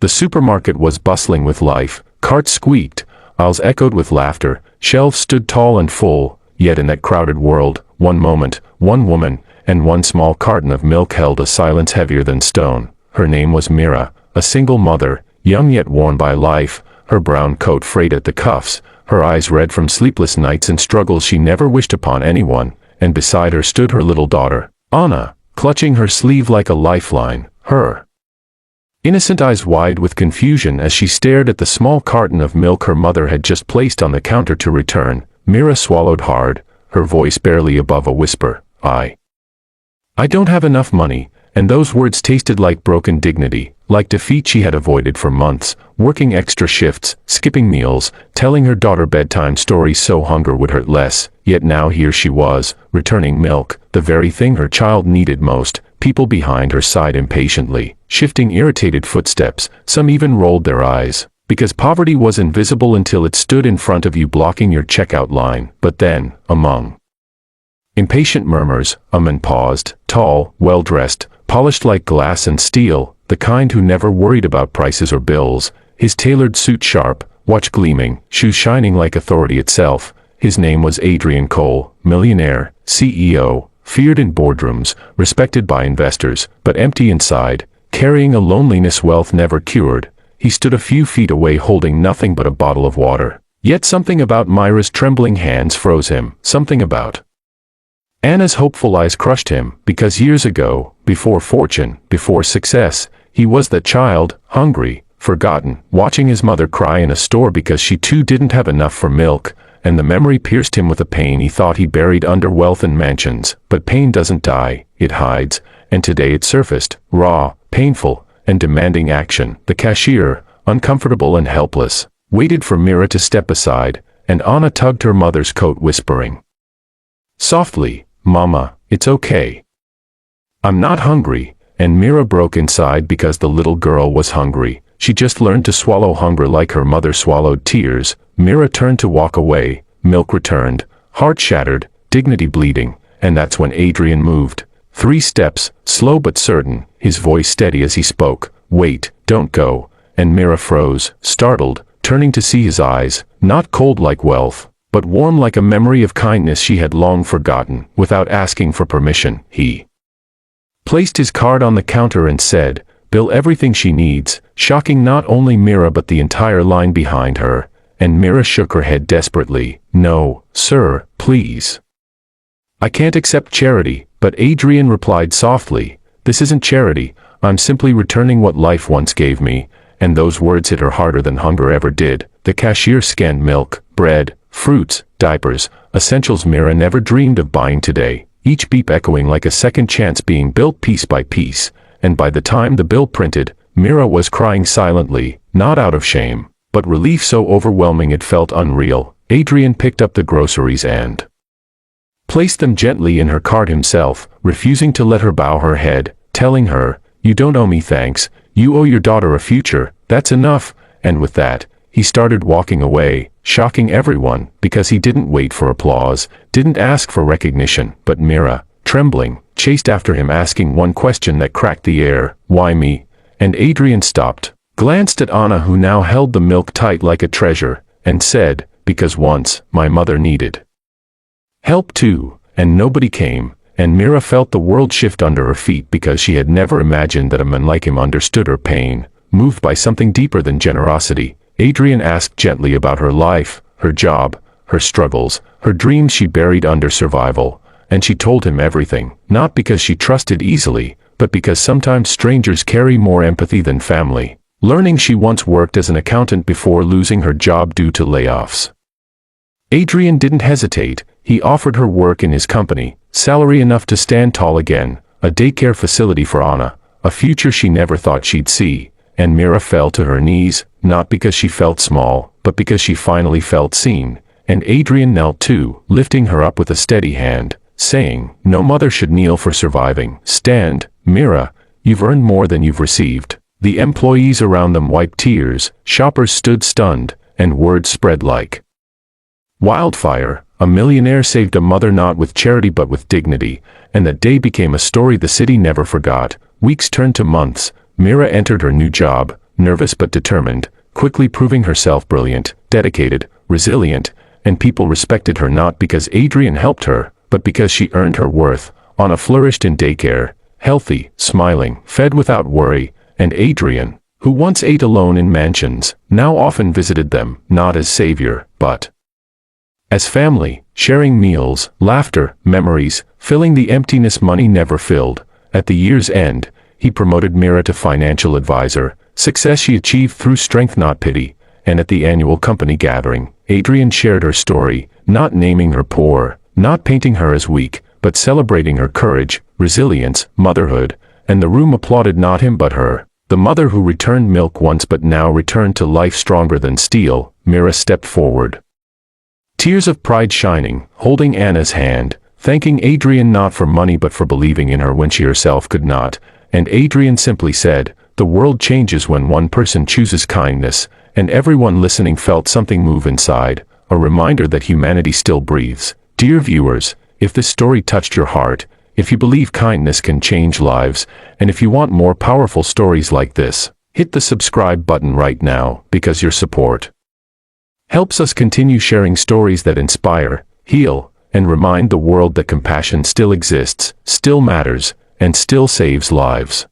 The supermarket was bustling with life, carts squeaked, aisles echoed with laughter, shelves stood tall and full, yet in that crowded world, one moment, one woman, and one small carton of milk held a silence heavier than stone. Her name was Mira, a single mother, young yet worn by life, her brown coat frayed at the cuffs, her eyes red from sleepless nights and struggles she never wished upon anyone, and beside her stood her little daughter, Anna, clutching her sleeve like a lifeline, her innocent eyes wide with confusion as she stared at the small carton of milk her mother had just placed on the counter to return. Mira swallowed hard, her voice barely above a whisper. I don't have enough money, and those words tasted like broken dignity, like defeat she had avoided for months, working extra shifts, skipping meals, telling her daughter bedtime stories so hunger would hurt less, yet now here she was, returning milk, the very thing her child needed most. People behind her sighed impatiently, shifting irritated footsteps, some even rolled their eyes, because poverty was invisible until it stood in front of you blocking your checkout line. But then, among impatient murmurs, a man paused, tall, well-dressed, polished like glass and steel, the kind who never worried about prices or bills, his tailored suit sharp, watch gleaming, shoes shining like authority itself. His name was Adrian Cole, millionaire, CEO, feared in boardrooms, respected by investors, but empty inside, carrying a loneliness wealth never cured. He stood a few feet away holding nothing but a bottle of water. Yet something about Myra's trembling hands froze him, something about Anna's hopeful eyes crushed him, because years ago, before fortune, before success, he was that child, hungry, forgotten, watching his mother cry in a store because she too didn't have enough for milk, and the memory pierced him with a pain he thought he buried under wealth and mansions. But pain doesn't die, it hides, and today it surfaced, raw, painful, and demanding action. The cashier, uncomfortable and helpless, waited for Mira to step aside, and Anna tugged her mother's coat whispering softly, "Mama, it's okay. I'm not hungry," and Mira broke inside because the little girl was hungry. She just learned to swallow hunger like her mother swallowed tears. Mira turned to walk away, milk returned, heart shattered, dignity bleeding, and that's when Adrian moved. 3 steps, slow but certain, his voice steady as he spoke. "Wait, don't go," and Mira froze, startled, turning to see his eyes, not cold like wealth, but warm like a memory of kindness she had long forgotten. Without asking for permission, he placed his card on the counter and said, "Bill everything she needs," shocking not only Mira but the entire line behind her, and Mira shook her head desperately. "No, sir, please. I can't accept charity," but Adrian replied softly, "This isn't charity, I'm simply returning what life once gave me," and those words hit her harder than hunger ever did. The cashier scanned milk, bread, fruits, diapers, essentials Mira never dreamed of buying today, each beep echoing like a second chance being built piece by piece, and by the time the bill printed, Mira was crying silently, not out of shame, but relief so overwhelming it felt unreal. Adrian picked up the groceries and placed them gently in her cart himself, refusing to let her bow her head, telling her, "You don't owe me thanks, you owe your daughter a future, that's enough," and with that, he started walking away, shocking everyone, because he didn't wait for applause, didn't ask for recognition, but Mira, trembling, chased after him asking one question that cracked the air, "Why me?" And Adrian stopped, glanced at Anna who now held the milk tight like a treasure, and said, "Because once, my mother needed help too, and nobody came," and Mira felt the world shift under her feet because she had never imagined that a man like him understood her pain. Moved by something deeper than generosity, Adrian asked gently about her life, her job, her struggles, her dreams she buried under survival, and she told him everything, not because she trusted easily, but because sometimes strangers carry more empathy than family. Learning she once worked as an accountant before losing her job due to layoffs. Adrian didn't hesitate, he offered her work in his company, salary enough to stand tall again, a daycare facility for Anna, a future she never thought she'd see, and Mira fell to her knees, not because she felt small, but because she finally felt seen, and Adrian knelt too, lifting her up with a steady hand, saying, "No mother should kneel for surviving. Stand, Mira, you've earned more than you've received." The employees around them wiped tears, shoppers stood stunned, and word spread like wildfire. A millionaire saved a mother not with charity but with dignity, and that day became a story the city never forgot. Weeks turned to months. Mira entered her new job, nervous but determined, quickly proving herself brilliant, dedicated, resilient, and people respected her not because Adrian helped her, but because she earned her worth. Anna flourished in daycare, healthy, smiling, fed without worry, and Adrian, who once ate alone in mansions, now often visited them, not as savior, but as family, sharing meals, laughter, memories, filling the emptiness money never filled. At the year's end, he promoted Mira to financial advisor, success she achieved through strength not pity, and at the annual company gathering, Adrian shared her story, not naming her poor, not painting her as weak, but celebrating her courage, resilience, motherhood, and the room applauded not him but her. The mother who returned milk once but now returned to life stronger than steel. Mira stepped forward, tears of pride shining, holding Anna's hand, thanking Adrian not for money but for believing in her when she herself could not, and Adrian simply said, "The world changes when one person chooses kindness," and everyone listening felt something move inside, a reminder that humanity still breathes. Dear viewers, if this story touched your heart, if you believe kindness can change lives, and if you want more powerful stories like this, hit the subscribe button right now, because your support helps us continue sharing stories that inspire, heal, and remind the world that compassion still exists, still matters, and still saves lives.